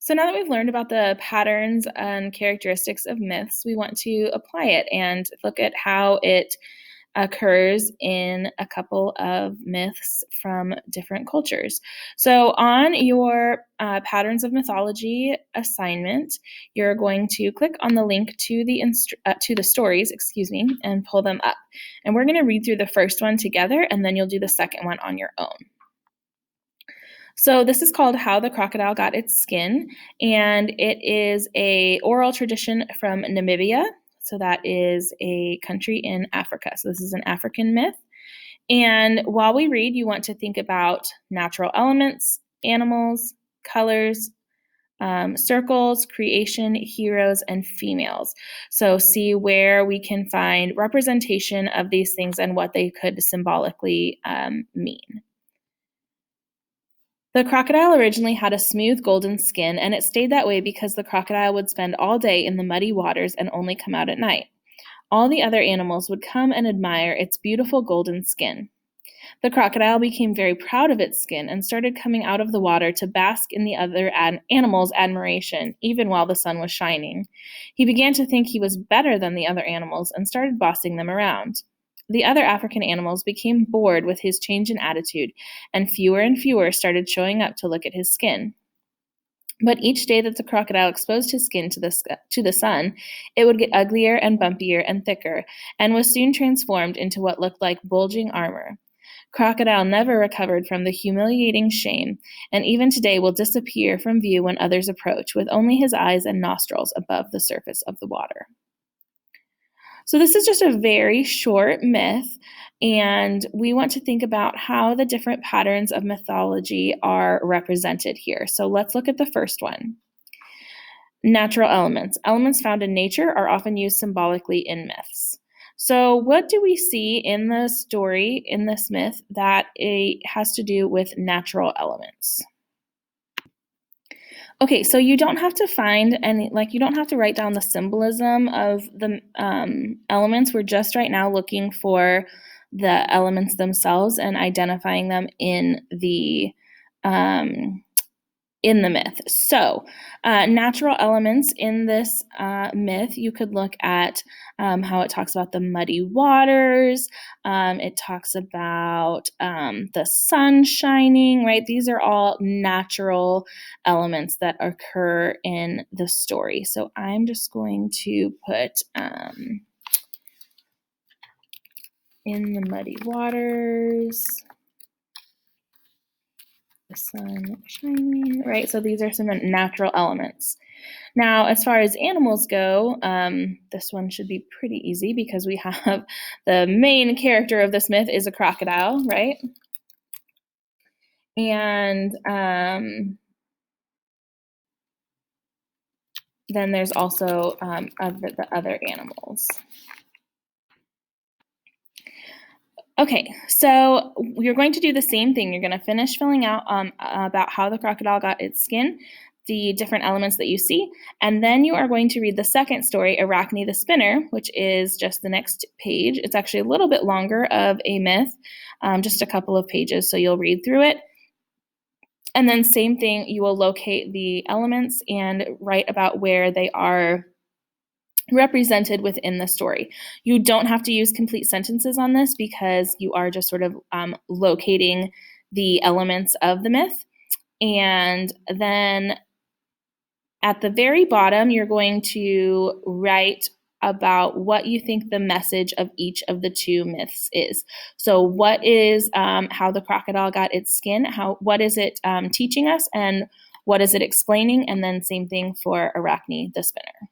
So now that we've learned about the patterns and characteristics of myths, we want to apply it and look at how it occurs in a couple of myths from different cultures. So on your Patterns of Mythology assignment, you're going to click on the link to the stories, and pull them up. And we're going to read through the first one together, and then you'll do the second one on your own. So this is called How the Crocodile Got Its Skin, and it is a oral tradition from Namibia. So that is a country in Africa. So this is an African myth. And while we read, you want to think about natural elements, animals, colors, circles, creation, heroes, and females. So see where we can find representation of these things and what they could symbolically mean. The crocodile originally had a smooth golden skin, and it stayed that way because the crocodile would spend all day in the muddy waters and only come out at night. All the other animals would come and admire its beautiful golden skin. The crocodile became very proud of its skin and started coming out of the water to bask in the other animals' admiration, even while the sun was shining. He began to think he was better than the other animals and started bossing them around. The other African animals became bored with his change in attitude, and fewer started showing up to look at his skin. But each day that the crocodile exposed his skin to the sun, it would get uglier and bumpier and thicker, and was soon transformed into what looked like bulging armor. Crocodile never recovered from the humiliating shame, and even today will disappear from view when others approach, with only his eyes and nostrils above the surface of the water. So this is just a very short myth, and we want to think about how the different patterns of mythology are represented here. So let's look at the first one. Natural elements. Elements found in nature are often used symbolically in myths. So what do we see in the story, in this myth, that it has to do with natural elements? Okay, so you don't have to find any, you don't have to write down the symbolism of the elements. We're just right now looking for the elements themselves and identifying them in the myth. So natural elements in this myth, you could look at how it talks about the muddy waters. It talks about the sun shining, right? These are all natural elements that occur in the story. So I'm just going to put in the muddy waters, the sun shining, right? So these are some natural elements. Now, as far as animals go, this one should be pretty easy because we have the main character of this myth is a crocodile, right? And then there's also the other animals. Okay, so you're going to do the same thing. You're going to finish filling out about how the crocodile got its skin, the different elements that you see, and then you are going to read the second story, Arachne the Spinner, which is just the next page. It's actually a little bit longer of a myth, just a couple of pages, so you'll read through it. And then same thing, you will locate the elements and write about where they are represented within the story. You don't have to use complete sentences on this because you are just sort of locating the elements of the myth. And then at the very bottom, you're going to write about what you think the message of each of the two myths is. So what is how the crocodile got its skin? What is it teaching us, and what is it explaining? And then same thing for Arachne the Spinner.